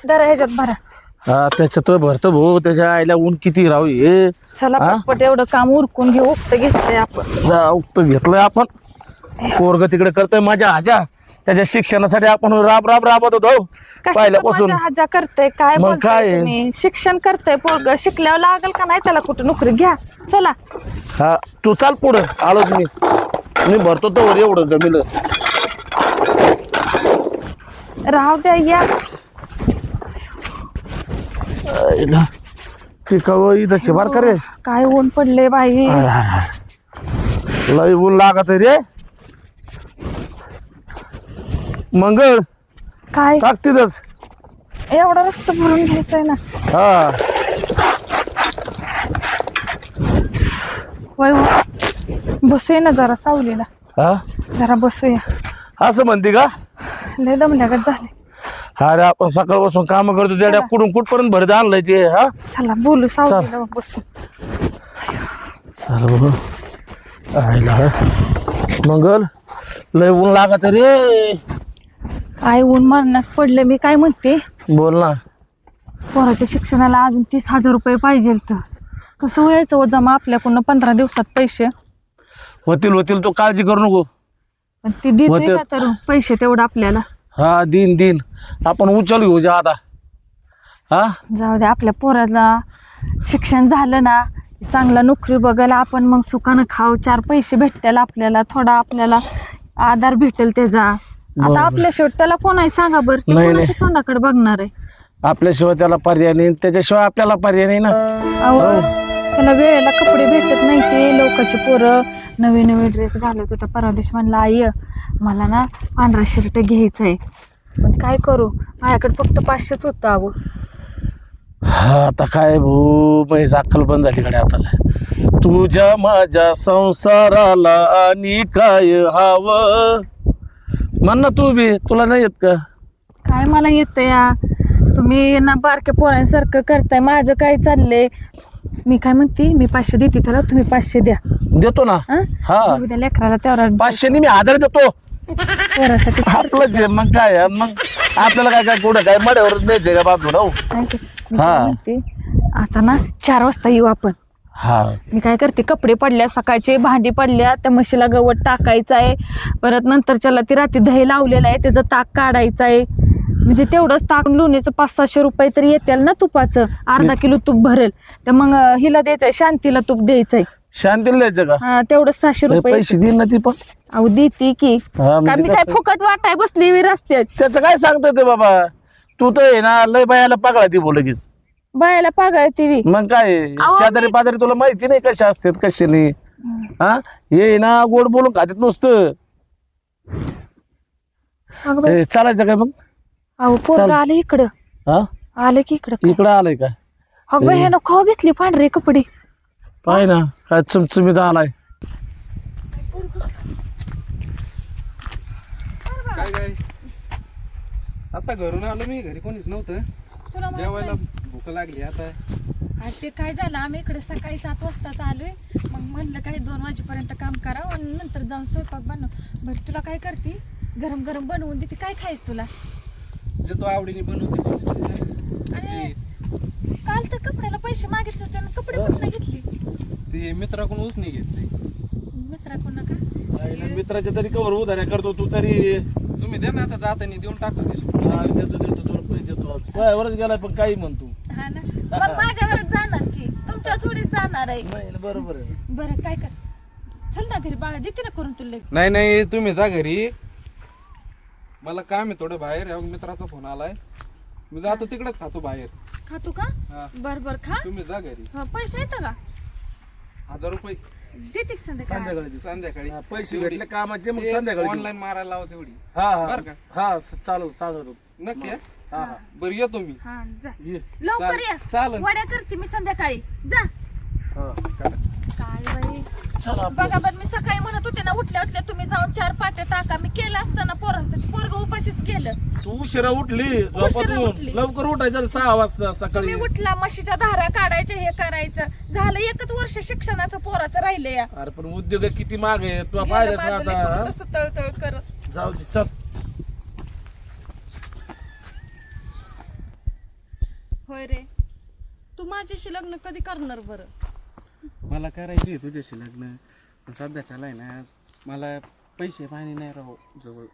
जरा ह्याच्यात भरा. हा त्याच्यात भरतो भाऊ, त्याच्या आईला ऊन किती राहू हे. चला पटपट एवढं काम उरकून घेऊ. उक्त घेतलंय आपण. उक्त घेतलंय आपण. पोरग तिकडे करतोय माझ्या आजा, त्याच्या शिक्षणासाठी आपण राबत होतो पहिल्यापासून. हाजा करतय काय मग बोलताय काय? तुम्ही? शिक्षण करतय पोरग, शिकल्यावर लागल का नाही त्याला कुठं नोकरी? घ्या चला. हा तू चाल पुढं, आलोच मी भरतो तर एवढं जमीन. राहू द्या या. इथं शिवार करे काय ऊन पडले बाई. लय ऊन लागत रे. मंगळ काय टाक तिथंच. एवढा रस्ता भरून घ्यायचंय ना. हा वय बसूया ना जरा सावलीला. हा जरा बसूया. असं म्हणते का? लय दमल्यागत झाले. अरे आपण सकाळपासून काम करतो त्याच्या कुठून कुठपर्यंत भरत आणलंय ते. हा चला बोलू सावलीला बसू. मंगल लय ऊन लागत रे. काय ऊन मारण्यास पडले. मी काय म्हणते, बोल ना. पोराच्या शिक्षणाला अजून 30,000 रुपये पाहिजे. तर कसं व्हायचं हो जमा आपल्याकडून 15 दिवसात पैसे? होतील तू काळजी करू नको. पण ती देते का तर पैसे तेवढं आपल्याला? हा दिन आपण उचल घेऊ जा आता. हा जाऊ दे, आपल्या पोराला शिक्षण झालं ना, चांगला नोकरी बघायला आपण मग सुखानं खाऊ. 4 पैसे भेटतील आपल्याला, थोडा आपल्याला आधार भेटेल त्याचा. आता आपल्या शेवट त्याला कोण आहे सांगा बरं? ते कोणाच्या तोंडाकडे बघणार आहे? आपल्याशिवाय त्याला पर्याय नाही, त्याच्याशिवाय आपल्याला पर्याय नाही ना. अहो त्याला वेळेला कपडे भेटत नाही. ते लोकांची पोरं नवे नवे ड्रेस घालत होता. परवा दिवशी म्हणला, आई मला ना पांढरा शर्ट घ्यायचा आहे. पण काय करू, माझ्याकडे फक्त 500च होतं. अहो आता काय भाऊ, माझी अक्कल बंद झाली कडे आता. तुझ्या माझ्या संसाराला आणि काय हवं म्हण ना तू बी. तुला नाही येत का? काय मला येतं या. तुम्ही ना बारक्या पोरांसारखं करताय. माझं काय चाललंय? मी काय म्हणते, मी 500 देते त्याला, तुम्ही 500 द्या. देतो ना. हा उद्या लेकराला तेवढा 500 मी 1000 देतो. पोरासाठी आपलं जे मग काय, मग आपल्याला काय कुठं काय मड्यावर द्यायचंय का बाप भाऊ? मी काय म्हणते, आता ना 4 वाजता येऊ आपण. हा मी काय करते, कपडे पडल्या सकाळचे, भांडी पडल्या, त्या म्हशीला गवत टाकायचं आहे. परत नंतरच्याला ती रात्री दही लावलेला आहे, त्याचं ताक काढायचं आहे. म्हणजे तेवढंच ताक लोणीचं 500-600 रुपये तरी येतील ना. तुपाचं अर्धा किलो तूप भरेल. तर मग हिला द्यायचंय, शांतीला तूप द्यायचंय. शांतीला द्यायचं का? हा तेवढंच 600 रुपये पैसे देईन ना ती पण. अहो देते की. हा, म्हणजे काय मी काय फुकट वाटाय बसली रस्त्यात? त्याचं काय सांगतोय ते बाबा. तू तर आहे ना लय बायाला पागळा ती बोलगीच. बायाला पागळ ती. मग काय शेजारी पाजारी तुला माहिती नाही कशा असतात कसे नाही. हा हे ना गोड बोलून खात्यात नुसतं. चालायचं काय मग? अहो पोरग आलं इकडं. हा आलं की इकडं आलंय का? अगं हे नको घेतली पांढरे कपडे. पाय ना काय चमचमीत आलाय. काय आता घरून आलो मी, घरी कोणीच नव्हतं. जेवायला भूक लागली आता. ते काय झालं, आम्ही इकडे सकाळी 7 वाजताच आलोय. मग म्हणलं काही 2 वाजेपर्यंत काम करावं आणि नंतर जाऊन स्वयंपाक बनव. बरं तुला काय करते, गरम गरम बनवून देते. काय खायच तुला? जे तो आवडीने बनवते. आणि काल तर कपड्याला पैसे मागितले होते आणि कपडे कुठं घेतली? ते मित्राकडून उसने घेतली. मित्राकडून का? मित्राच्या तरी कवर उधाऱ्या करतो तू तरी. तुम्ही द्या ना आता जातानी देऊन टाका. देतो पैसे देतो. वरच गेलाय पण काही म्हणतो. हा ना, मग माझ्यावरच जाणार की, तुमच्या थोडीच जाणार आहे. बरोबर आहे. बरं काय कर, चल ना घरी, बाळा देते ना करून तुला. नाही तुम्ही जा घरी, मला काम आहे थोडं बाहेर. मित्राचा फोन आलाय, मी जातो तिकडेच खातो बाहेर. खातो का? बर खा. तुम्ही जा घरी. पैसे येतं का? 1000 रुपये देते संध्याकाळी. पैसे भेटले कामाचे मग संध्याकाळी ऑनलाईन मारायला लावा तेवढी. बरं का? हा चालेल सांगतो. नक्की. बरं येतो मी. लवकर या. चालेल. वड्या करते मी संध्याकाळी. जा. काय बाई, बघा बरं, मी सकाळी म्हणत होते ना, उठल्या तुम्ही जाऊन 4 पाट्या टाका. मी केलं असतं ना पोरासाठी. पोरग उपाशीच केलं. तू उशिरा उठली झोपातून. लवकर उठायचं 6 वाजता सकाळी. तुम्ही उठला, म्हशीच्या धारा काढायच्या, हे करायचं. झालं 1 वर्ष शिक्षणाचं पोराचं राहिलंय. अरे पण उद्योग किती माग आहे तुला पाहिलं आता. तळतळ करत जाऊ दे चल. होय रे, तू माझ्याशी लग्न कधी करणार बरं? मला करायची आहे तुझ्याशी लग्न, पण सध्याच्याला आहे ना मला पैसे पाणी नाही राहू जवळ.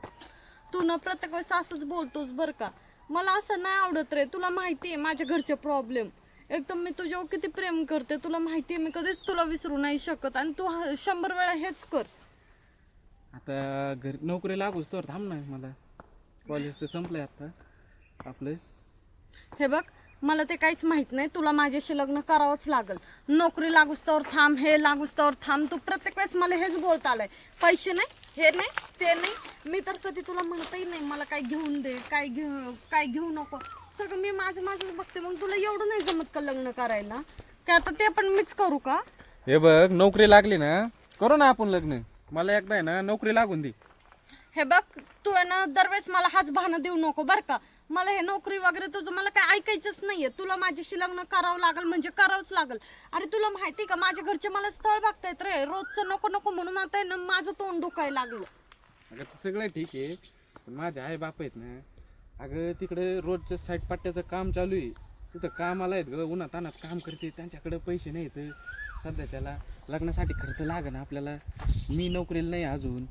तू ना प्रत्येक वेळेस असंच बोलतोस बरं का. मला असं नाही आवडत रे. तुला माहिती आहे माझ्या घरचे प्रॉब्लेम. एकदम मी तुझ्यावर किती प्रेम करते, तुला माहिती आहे. मी कधीच तुला विसरू नाही शकत आणि तू 100 वेळा हेच कर. आता घरी नोकरी लागूच तर थांब ना, मला कॉलेज तर संपलंय आता आपलं. हे बघ, मला ते काहीच माहित नाही. तुला माझ्याशी लग्न करावंच लागल. नोकरी लागूच तर थांब, हे लागूच तर थांब. तू प्रत्येक वेळेस मला हेच बोलत आलाय. पैसे नाही, हे नाही, ते नाही. मी तर कधी तुला म्हणतही नाही मला काय घेऊन दे, काय घेऊ नको. सगळं मी माझंच बघते. मग तुला एवढं नाही जमत का लग्न करायला? काय आता ते पण मीच करू का? हे बघ, नोकरी लागली ना करू ना आपण लग्न. मला एकदा आहे ना नोकरी लागून दे. हे बघ, तू आहे ना दरवेळेस मला हाच बहाणा देऊ नको बरं का. मला हे नोकरी वगैरे तुझं मला काय ऐकायचंच नाहीये. तुला माझ्याशी लग्न करावं लागल म्हणजे करावंच लागल. अरे तुला माहिती का, माझ्या घरचे मला स्थळ बघतायत रे. रोजचं नको नको म्हणून आता आहे ना माझं तोंड दुखायला लागलं. अगं ते सगळं ठीक आहे, पण माझे आई बाप आहेत ना, अगं तिकडे रोजच्या साईड पट्ट्याचं काम चालू आहे. तिथं कामाला आहेत ग, उन्हात तानात काम करते. त्यांच्याकडे पैसे नाहीत सध्याच्याला. लग्नासाठी खर्च लागेल आपल्याला. मी नोकरीला नाही अजून.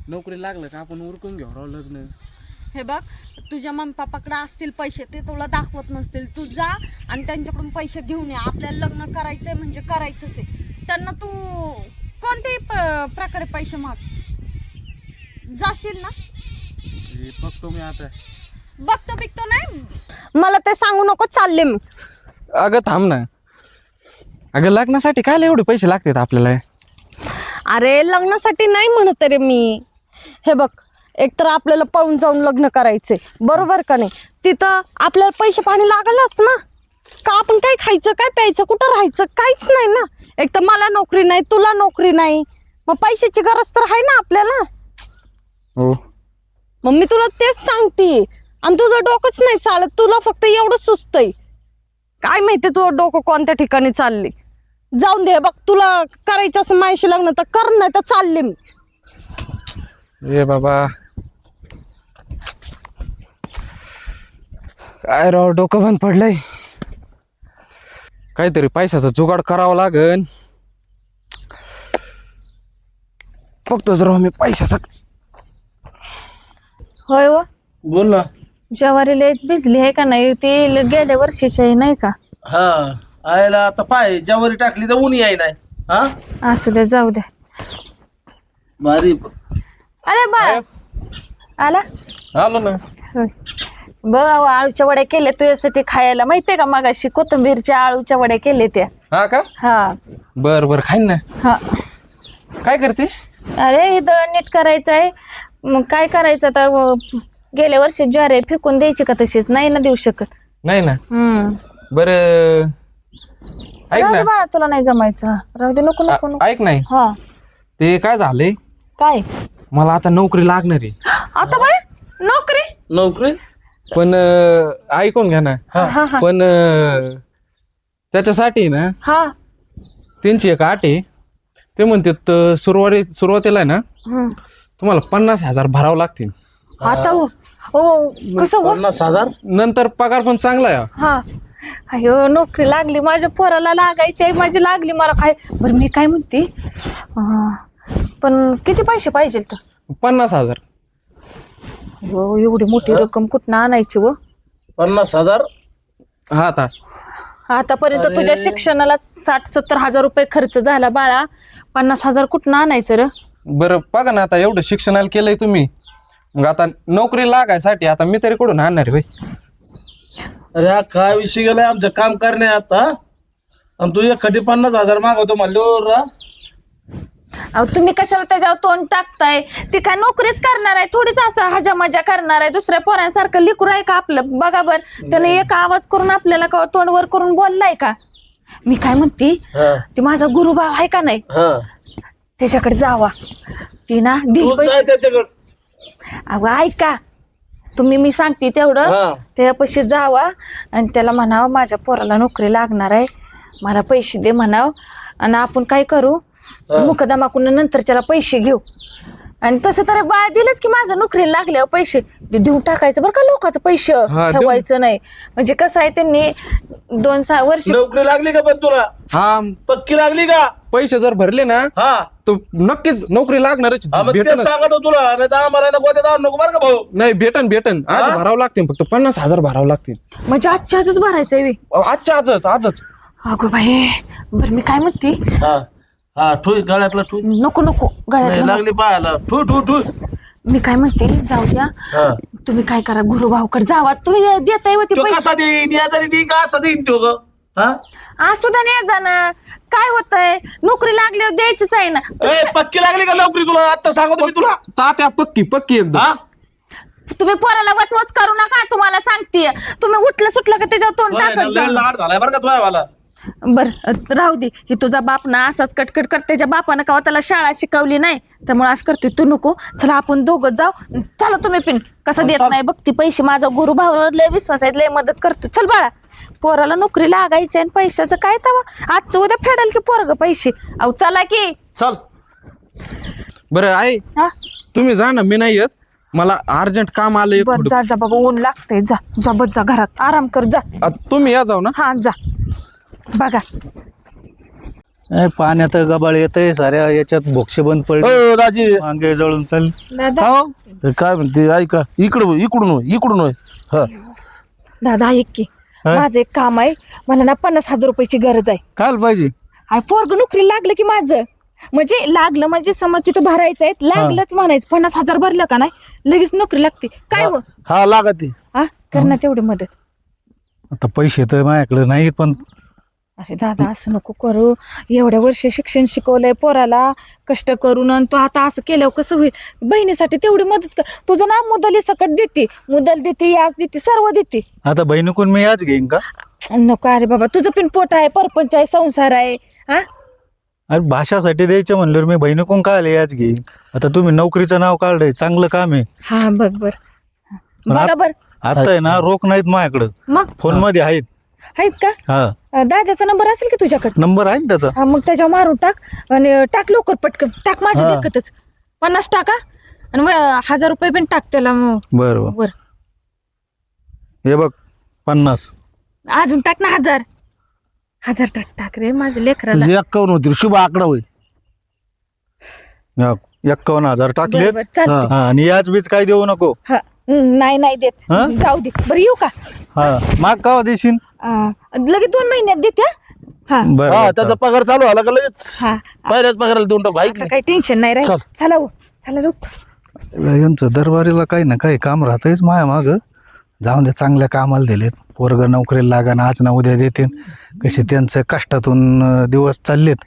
नोकरी लागलं का आपण उरकून घेऊ राव लग्न. हे बघ, तुझ्या मम्मी पप्पाकडे असतील पैसे, ते तुला दाखवत नसतील. तू जा आणि त्यांच्याकडून पैसे घेऊन ये. आपल्याला लग्न करायचंय म्हणजे करायचंच आहे. त्यांना तू कोणत्याही प्रकारे पैसे माग. जाशील ना? हे बघतो मी आता. बघतो बिकतो नाही, मला ते सांगू नको. चालले मी. अगं थांब ना. अगं लग्नासाठी काय एवढे पैसे लागतात आपल्याला? अरे लग्नासाठी नाही म्हणत रे मी. हे बघ, एकतर आपल्याला पळून जाऊन लग्न करायचंय, बरोबर का नाही? तिथं आपल्याला पैसे पाणी लागलच ना. का आपण काय खायचं, काय प्यायचं, कुठं राहायचं, काहीच नाही ना. एक तर मला नोकरी नाही, तुला नोकरी नाही, मग पैशाची गरज तर आहे ना आपल्याला. हो. मग मी तुला तेच सांगते. आणि तुझं डोकंच नाही चालत. तुला फक्त एवढं सुचतंय. काय माहिती तुझं डोकं कोणत्या ठिकाणी चालले. जाऊन दे. बघ, तुला करायचं असं माझ्याशी लग्न तर कर, नाही तर चालले मी. ए बाबा, काय राव डोकं बंद पडलंय. काहीतरी पैशाचा जुगाड करावा लागन. बघतोच राव मी पैशाचा. होय हो, बोल ना. ज्वारी लयच भिजली आहे का नाही? ती गेल्या वर्षीची आहे नाही का? हा, आयला आता पाय ज्यावरी टाकली तर ऊन याय नाही. हा, असू दे, जाऊ दे. भारी. अरे बाळ आला. आलो ना. होय. बघ अहो, आळूच्या वड्या केल्या तुझ्यासाठी खायला. माहितीये का, मगाशी कोथिंबीरच्या आळूच्या वड्या केल्या त्या. हा का? हा बर बर, खाईन ना. हा. काय करते? अरे हे दळण नीट करायचं आहे. मग काय करायचं आता? गेल्या वर्षी ज्वारी फेकून द्यायची का तशीच? नाही ना देऊ शकत. नाही ना. बर ऐक राहू दे ना. बाळा, तुला नाही जमायचं. राहू दे, नको नको नको. ऐक नाही, हा ते काय झालंय, काय मला आता नोकरी लागणार आहे. आता बाळा नोकरी? नोकरी? पण ऐकून घ्या ना. हा हा पण त्याच्यासाठी ना हा. त्यांची एक अट आहे. ते म्हणतात सुरुवातीला आहे ना हम्म. तुम्हाला 50,000 भरावं लागतील. आता हो कसं हो? 50,000? नंतर पगार पण चांगला आहे. हा. अयो, नोकरी लागली माझ्या पोराला. लागायची आहे माझी, लागली मला. काय बरं मी काय म्हणते, पण किती पैसे पाहिजे तर? 50,000. हो, एवढी मोठी रक्कम कुठं आणायची व? 50,000? हा आता आतापर्यंत तुझ्या शिक्षणाला 60-70 हजार रुपये खर्च झाला बाळा. 50,000 कुठं आणायचं र? बरं बघा ना, आता एवढं शिक्षणाला केलंय तुम्ही, मग आता नोकरी लागायसाठी आता मी तरी कुठून आणणार भाई? अरे हा काय विषय गेलाय आमचं काम करण्यात. हा, आणि तू एखादी 50,000 मागवतो म्हणल्यावर अहो तुम्ही कशाला त्याच्यावर तोंड टाकताय? ती काय नोकरीच करणार आहे, थोडीच असं हजा मजा करणार आहे. दुसऱ्या पोरांसारखं लिकूर आहे का आपलं? बघा बर, त्याने एक आवाज करून आपल्याला का तोंड वर करून बोललाय का? मी काय म्हणते, ती माझा गुरुभाव आहे का नाही, त्याच्याकडे जावा. ती ना त्याच्याकडे. अहो ऐका तुम्ही, मी सांगते तेवढं. त्यापाशी जावा आणि त्याला म्हणावं माझ्या पोराला नोकरी लागणार आहे, मला पैसे दे म्हणाव. आणि आपण काय करू, मुकदमा करून नंतर त्याला पैसे घेऊ. आणि तसं तर बाळ दिलंच की माझं नोकरीला लागल्यावर पैसे ते देऊन टाकायचं बरं का, लोकांचं पैसे हा, देऊन- ठेवायचं नाही. म्हणजे कसं आहे त्यांनी 2-6 वर्ष नोकरी लागली का पण तुला हा पक्की लागली का? पैसे जर भरले ना हा तर नक्कीच नोकरी लागणारच. हा, मग ते भेटन सांगत होतो तुला, नाही तर आम्हाला नको ते दारू नको बरं का भाऊ. नाही, भेटन आज हा? भरावं लागतील, फक्त 50,000 भरावं लागतील. म्हणजे आजच्या आजच भरायचंय बे. आजच्या आजच अगो बाई, बरं मी काय म्हणते, हा हा ठुई गळ्यातला ठुई नको नाही गळ्यातलं लागली पायाला ठुई ठुई ठुई. मी काय म्हणते, जाऊ द्या. हा तुम्ही काय करा, गुरुभाऊकडे जावा. तुम्ही देताय होते तो पैसे. कसा देईन याचा देईन का असा देईन तो ग? हा असू द्या नाही जाणं, काय होतंय, नोकरी लागल्यावर द्यायचीच आहे ना. ए, पक्की लागली का नोकरी तुला? आता सांगतो मी तुला. तात्या पक्की एकदम. हा तुम्ही पोराला वचवच करू नका, तुम्हाला सांगते. तुम्ही उठलं सुटलं का त्याच्यावर तोंड होय ना, टाकत लय जा. लाड झालाय बरं का तुझ्या वाला. बर राहू दे. ही तुझा बाप ना असाच कटकट कर. त्याच्या बापानं का त्याला शाळा शिकवली नाही, त्यामुळे असं करतोय. तू नको, चला आपण दोघं जाऊ. चला तुम्ही पिन कसा देत नाही बघती पैसे. माझा गुरुभावावर लय विश्वास आहे, लय मदत करतो. चल बाळा, पोराला नोकरी लागायची आणि पैशाचं काय तवा, आजचं उद्या फेडेल की पोरग पैसे. अहो चला की. चल बरं आहे, हा तुम्ही जा ना, मी नाही येत. मला अर्जंट काम आलं एक बर, थोडं. जा जा बाबा, ऊन लागतंय. जा जा बस, जा घरात आराम कर. जा तुम्ही या जाऊ ना. हा जा. बघा पाण्यात गबाळ येतंय, साऱ्या याच्यात बोक्षे बंद हो पडले, दाजी. वांगे जळून चाल. दादा, हो काय म्हणते ऐका, इकडून होय. हा दादा ऐक की, हा? माझं एक काम आहे. मला ना 50,000 रुपयाची गरज आहे. काल पाहिजे. आणि पोरग नोकरी लागलं की माझं, म्हणजे लागलं म्हणजे समज तिथं भरायचं आहे, लागलंच म्हणायचं. 50,000 भरलं का नाही लगेच नोकरी लागते. काय हो, हा लागते. हा कर ना तेवढी मदत. आता पैसे तर माझ्याकडे नाहीत, पण अरे दादा असं नको करू. एवढ्या वर्ष शिक्षण शिकवलंय पोराला कष्ट करून, आणि तू आता असं केल्यावर कसं होईल. बहिणीसाठी तेवढी मदत कर. तुझं ना मुदली सकट देते, मुदल देते, याज देते, सर्व देते. आता बहिणीकडून मी याच घेईन का? नको अरे बाबा, तुझं पण पोट आहे, परपंच आहे, संसार आहे. हा अरे भाषासाठी द्यायचं म्हणल्यावर मी बहिणीकडून काय आले याच घेईन. आता तुम्ही नोकरीचं नाव काढलंय, चांगलं काम आहे. हा बघ बर, बघा बर. आता आहे ना, रोख नाहीत माझ्याकडं, मग फोन मध्ये आहेत. आहेत का? हा, दादाचा नंबर असेल की तुझ्याकडे? नंबर आहे ना त्याचा. हा मग त्याच्यावर मारून टाक आणि टाक लवकर पटकन टाक. माझ्या हा. देखतच 50 टाका आणि 1000 रुपये पण टाक त्याला. बरं वर हे बघ 50. अजून टाक ना 1000 टाक रे माझ्या लेकराला. 51 होती, शुभ आकडा होईल. 51,000 टाकलेत. बरोबर चालते. हा, आणि याच बीच काय देऊ नको. हा नाही देत. हा? जाऊ दे. बरं येऊ का? हा, माग का देशील? लगेच 2 महिन्यात देते. हा बरं हा बरं, त्याचा पगार चालू झाला का लगेच हा पहिल्याच पगाराला देऊन टाकू. ऐक आता ना. काही टेन्शन नाही राहील. चल. चला हो, चला लोक. यांचं दरबारीला काही ना काही काम राहतंयच माया माग. जाऊन दे, चांगल्या कामाला दिलेत. पोरग नोकरीला लागा आज ना उद्या देते. कसे त्यांचं कष्टातून दिवस चाललेत.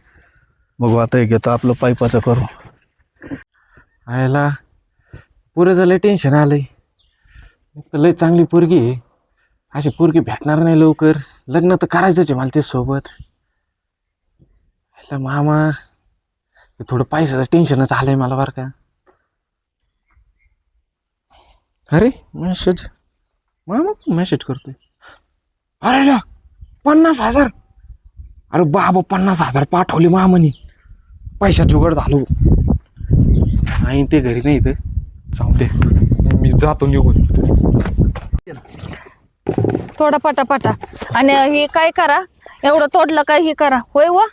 बघू आता हे घेतो आपलं पाईपाचं करू. आयला पुरे झालं, टेन्शन आलंय. एक तर लय चांगली पोरगी आहे, अशी पोरगी भेटणार नाही लवकर. लग्न तर करायचंच आहे मला ते सोबत. आयला मामा, ते थोडं पैशाचं टेन्शनच आलंय मला बरं का. अरे मेसेज, मामा मेसेज करतोय. अरे ला 50,000. अरे बाबा 50,000 पाठवले मामानी. पैशात जुगाड झालो. आई ते घरी नाही तर जाऊ दे, मी जातो निघून. थोडा पटापटा. आणि हे काय करा, एवढं तोडलं काय हे करा. होय व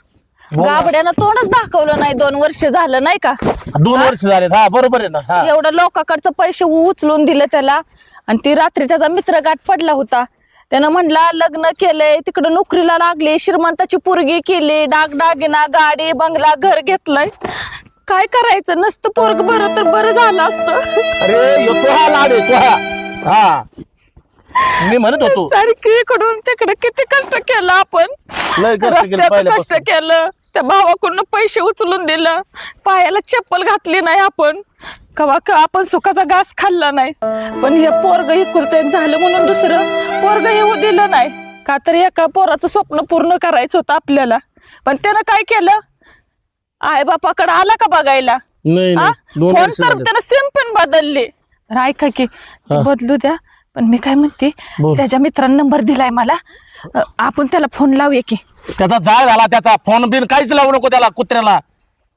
गाबड्यानं तोंडच दाखवलं नाही. 2 वर्ष झालं नाही का? 2 वर्ष झाले. हा बरोबर आहे ना. हा एवढं लोकांकडचं पैसे उचलून दिलं त्याला. आणि ती रात्री त्याचा मित्र गाठ पडला होता. त्यानं म्हणला लग्न केलंय, तिकडं नोकरीला लागली, श्रीमंताची पोरगी केली, डागडागिना, गाडी, बंगला, घर घेतलंय. काय करायचं, नसतं पोरग बरं तर बरं झालं असतं. अरे तो हा लाड आहे, तो हा मी म्हणत होतो. सारखी इकडून तिकडे किती कष्ट केलं आपण. लय कष्ट केलं रस्त्यात कष्ट पहिल्यापासून. केलं, त्या भावाकडून पैसे उचलून दिलं, पायाला चप्पल घातली नाही आपण, कवा का आपण सुखाचा घास खाल्ला नाही. पण हे पोरग हे कुर्ते झालं म्हणून दुसरं पोरग येऊ दिलं नाही का. तर एका पोराचं स्वप्न पूर्ण करायचं होतं आपल्याला. पण त्यानं काय केलं, आई बापाकडे आला का बघायला. नाही हा? 2 फोन वर्ष तर झाले. त्यानं सिम पण बदलली. तर ऐका की ते हा. बदलू द्या. पण मी काय म्हणते, बोल. त्याच्या मित्रांनी नंबर दिलाय मला. आपण त्याला फोन लावूया की. त्याचा जाळ झाला, त्याचा फोन बिन काहीच लावू नको त्याला कुत्र्याला.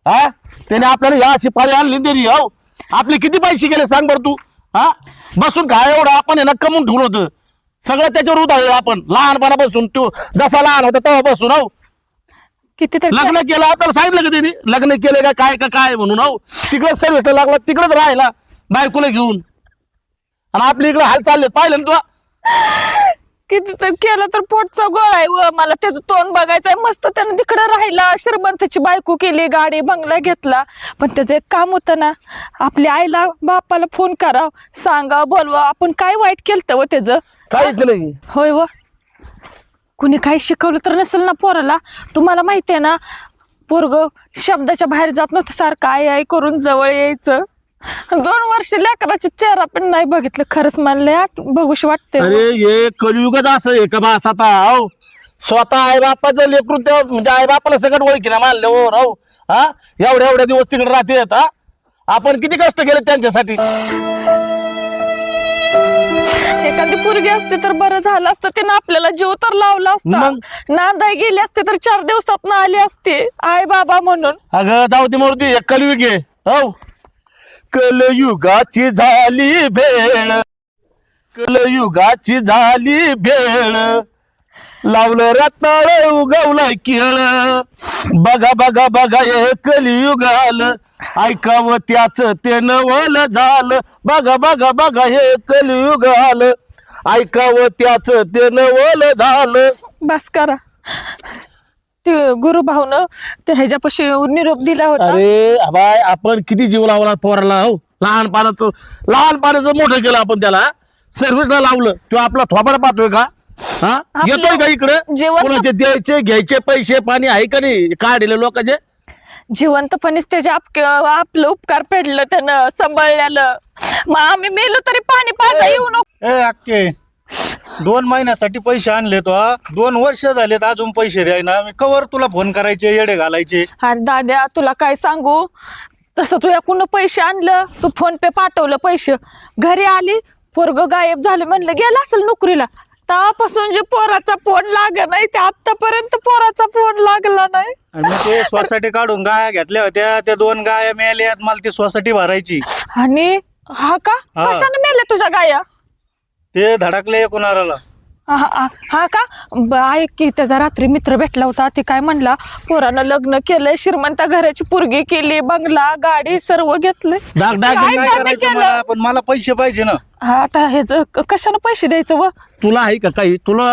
हा त्याने आपल्याला या अशी पाळी आणली तरी. हो आपले किती पैसे गेले सांग बरं तू. हा बसून काय एवढं आपण आहे ना कमवून ठेवलं होतं सगळं त्याच्यावर उधळलं आपण लहानपणापासून. तू जसा लहान होता तेव्हा बसून हो कितीतरी लग्न केलं आपल्याला सांगितलं का त्यांनी लग्न केलं का काय म्हणून हो तिकडे सर्व्हिसला लागला तिकडेच राहिला बायकोला घेऊन आणि आपल्या इकडे हाल चालले पाहिलं ना तू. कितीतरी केलं तर पोटचा गोळा आहे व मला त्याचं तोंड बघायचंय. मस्त त्यानं तिकडे राहिला श्रीमंताची बायको केली गाडी बंगला घेतला. पण त्याचं एक काम होतं ना आपल्या आईला बापाला फोन करा सांगा बोलवा आपण काय वाईट केलं व त्याचं काय केलं होय व कुणी काही शिकवलं तर नसेल ना पोराला. तुम्हाला माहिती आहे ना पोरग शब्दाच्या बाहेर जात नव्हतं सारखं आई करून जवळ यायचं. 2 वर्ष लेकराचे चेहरा पण नाही बघितलं खरंच मला बघूशी वाटते. अरे हे कलियुगच असं आहे का बा आता हो स्वतः आई बापाचं लेकरू त्या म्हणजे आई बापाला सगळं ओळखी ना मानलं हो राहू. हा एवढ्या दिवस तिकडे राहते हा आपण किती कष्ट केले त्यांच्यासाठी. एखादी पोरगी असते तर बरं झालं असतं त्यानं आपल्याला जीव तर लावला असता. मग? नांदाय गेली असते तर 4 दिवसात ना आली असते आई बाबा म्हणून. अगं जाऊ दे मूर्ती कलियुग आहे हो कलयुगाची झाली भेळ कलयुगाची झाली भेळ लावलं रत्नाळ उगवलाय केळ बघा बघा बघा हे कलियुग आलं ऐकावं त्याच ते नवल झालं बघा बघा बघा हे कलियुग आलं ऐकावं त्याच ते नवल झालं. बस करा. ते गुरुभाऊनं ते ह्याच्यापाशी निरोप दिला होता. अरे बाय आपण किती जीव लावला पोराला हो लहानपणाचं मोठं केलं आपण त्याला सर्व्हिसला लावलं तो आपला थोबाड पाहतोय का हा येतोय का इकडे जेवण- कोणाचे द्यायचे घ्यायचे पैसे पाणी आहे का नाही काढले लोकांचे. जिवंतपणेच त्याचे आपलं उपकार फेडलं त्यानं सांभाळल्यानं. मग आम्ही मेलो तरी पाणी पाहता येऊ नको. ए अक्के 2 महिन्यासाठी पैसे आणले तो 2 वर्ष झालेत अजून पैसे द्याय ना. मी कवर तुला फोन करायचे येडे घालायचे. अरे दाद्या तुला काय सांगू तसं तू याकडून पैसे आणलं तू फोन पे पाठवलं पैसे घरी आली पोरग गायब झाले म्हणलं गेला असेल नोकरीला. तेव्हापासून जे पोराचा फोन लाग नाही ते आतापर्यंत पोराचा फोन लागला नाही. आणि ते सोसायटी काढून गाया घेतल्या होत्या त्या 2 गाया मिळाल्यात मला ती सोसायटी भरायची. आणि हा का हा. कशाने मेल्या तुझ्या गाया. ते धडकले कुणाला. हा का ऐक की त्याचा रात्री मित्र भेटला होता ते काय म्हणला पोरानं लग्न केलंय श्रीमंत घराची पोरगी केली बंगला गाडी सर्व घेतलंय. डाग डाग काय काय त्याने करायचं केलं? मला पण मला पैसे पाहिजे ना. हा आता हेच कशानं पैसे द्यायचं व तुला आहे का काही तुला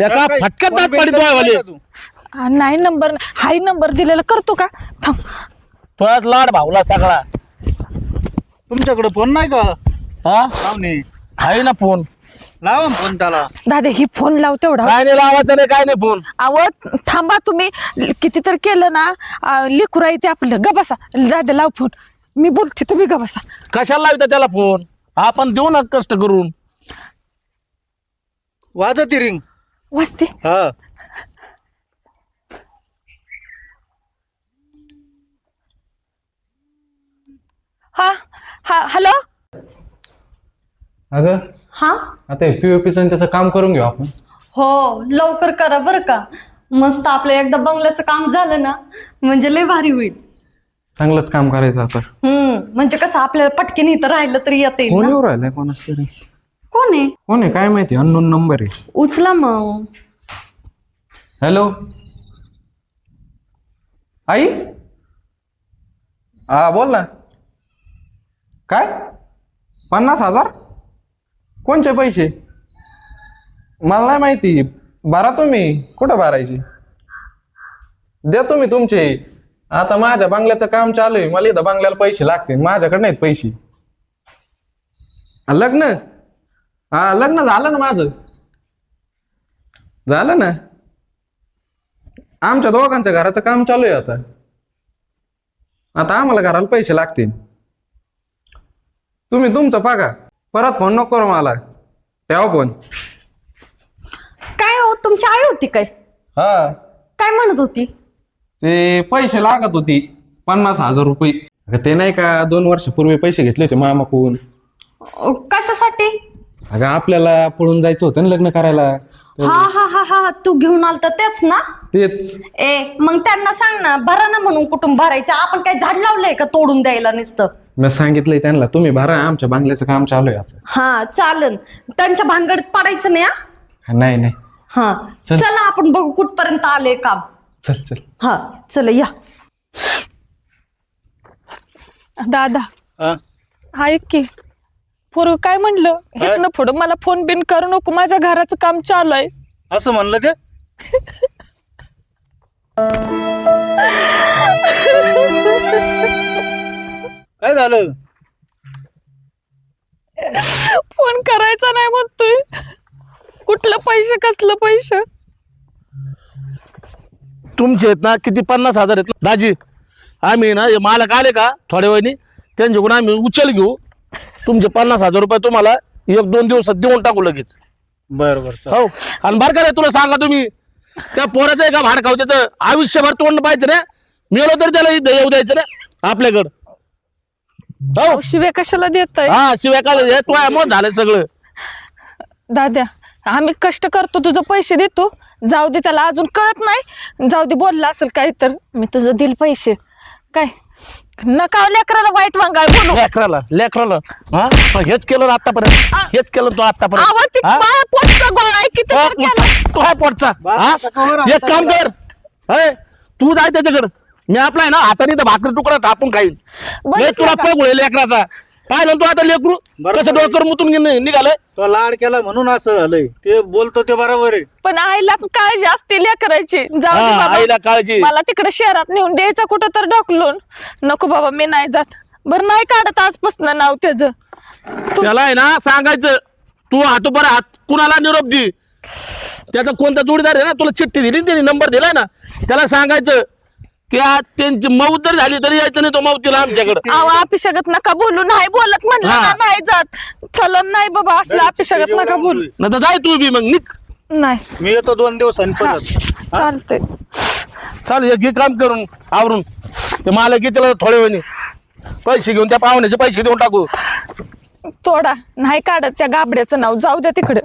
एका काय? फटक्यात फोन दात बिल पाडीत करतोय वाले का तू? नाही नंबर हाय नंबर दिलेला करतो का थांब. तुझ्याच लाड भावला सगळा. तुमच्याकडे फोन नाही का हा पाहुणे आहे ना फोन लावा ना फोन त्याला. दादा ही फोन लाव तेवढा. काय नाही लावायचं नाही काय नाही फोन. आवत थांबा तुम्ही किती तर केलं ना लेकरू ते आपलं ग बसा दादा लाव फोन मी बोलते तुम्ही ग बसा. कशाला लावता त्याला फोन आपण देऊ ना कष्ट करून. वाजती रिंग. वाजते. हा हा हा हॅलो. अगं हा आता POPचं त्याचं काम करून घेऊ आपण. हो लवकर करा बरं का. मस्त आपलं एकदा बंगल्याचं काम झालं ना म्हणजे लय भारी होईल. चांगलंच काम करायचं आता. म्हणजे कसं आपल्याला पटकन इथं राहिलं तरी येता येईल फोन ना. येऊ राहिलाय कोणाच तरी. कोण आहे कोण आहे काय माहिती अननोन नंबर आहे. उचला मग. हॅलो आई हा बोल ना. काय 50,000 कोणचे पैसे मला नाही माहिती. भरा तुम्ही कुठं भरायचे द्या तुम्ही तुमचे. आता माझ्या बंगल्याचं काम चालू आहे मला इथं बंगल्याला पैसे लागतील माझ्याकडे नाहीत पैसे. लग्न हा लग्न झालं ना माझं झालं ना. आमच्या दोघांच्या घराचं काम चालू आहे आता. आता आम्हाला घराला पैसे लागतील. तुम्ही तुमचं बघा परत फोन नको करू मला ठेवा फोन. काय हो तुमची आई होती काय हा काय म्हणत होती. ते पैसे लागत होती 50,000 रुपये. अगं ते नाही का 2 वर्षापूर्वी पैसे घेतले होते मामाकडून. कशासाठी अगं आपल्याला पळून जायचं होतं ना लग्न करायला. हा हा हा हा तू घेऊन आलता तेच ना. तेच. मग त्यांना सांग ना, भरा ना म्हणून कुठून भरायचं. आपण काय झाड लावलंय का तोडून द्यायला नुसतं. मी सांगितलंय त्यांना, तुम्ही भरा, आमच्या बांगल्याचं काम चालू आहे आता. हा चालन, त्यांच्या भानगडीत पडायचं नाही हा. नाही नाही. हा चल. चला आपण बघू कुठपर्यंत आले काम. चल चल. हा चला या. दादा हा? ऐक की, पोरं काय म्हणलं, काय? हेतनं पुढं मला फोन बिन करू नको, माझ्या घराचं काम चालू आहे. असं म्हणलं ते? काय झालं? फोन करायचा नाही म्हणतोय. कुठलं पैसे, कसलं पैसे? तुमचे आहेत ना किती 50,000 आहेत ना दाजी. आम्ही ना हे मालक आले का थोड्या वेळाने त्यांच्याकडून आम्ही उचल घेऊ. तुमचे 50,000 रुपये तुम्हाला 1-2 दिवसात देऊन टाकू लगेच. बरं बरं हो. आणि बरं का रे, तुला सांगा तुम्ही त्या पोराचं आहे का भाड खाऊ, त्याचं आयुष्यभर तोंड पाहिजे ना. मिळलो तर त्याला इथं येऊ द्यायचं ना आपल्याकडं. हो. शिव्या कशाला देताय? हा शिवाय काय हे तू मत झालं सगळं. दाद्या, आम्ही कष्ट करतो, तुझं पैसे देतो. जाऊ दे, त्याला अजून कळत नाही. जाऊ दे, बोलला असेल काही तर मी तुझं दिल पैसे. काय नका लेकराला वाईट वांगाय बोलू. लेकराला हा हेच केलं आतापर्यंत, हेच केलं तू आवाज ती आतापर्यंत. बाळ पोटचं गोळ आहे, किती तर केलं. तो हा पोटचा हा? एक काम कर, अय तू जाय त्याच्याकडं. मी आपला आहे ना हाताने तर भाकर तुकडा आपण खाईल. बरं, तुला ठीक आहे. पग लेकराचा काय म्हणतो आता लेकरू बरं, कसं बरं. डोकर मुतून निघालंय. तो लाड केला म्हणून असं झालंय. ते बोलतो ते बरोबर आहे. पण आईला काळजी असते लेकरायची. जाऊ दे हा, बाबा, आईला काळजी. मला तिकडे शहरात नेऊन द्यायचं कुठं तर ढकलून. नको बाबा, मी नाही जात. बरं नाही काढत आजपासून नाव त्याचं. त्याला आहे ना सांगायचं, तू हातोपर हात कुणाला निरोप दे. त्याचा कोणता जोडीदार आहे ना तुला चिठ्ठी दिली त्याने नंबर दिलाय ना, त्याला सांगायचं की आज त्यांची मौत जर झाली तरी यायचं नाही तो मौतीला आमच्याकडे. अहो अपिशगत नका बोलू. नाही बोलत म्हणलं हा. ना, नाही जात. चलन नाही बाबा, असलं अपिशगत नका बोलू. नाही तर जाय तू बी मग निघ. नाही मी येतो 2 दिवसांनी परत. चालतंय. चाल एक हे काम करून आवरून ते मला की त्याला थोड्या वेळाने पैसे घेऊन त्या पाहुण्याचे पैसे देऊन टाकू. तोडा नाही काढत त्या गाबड्याचं नाव. जाऊ द्या तिकडे.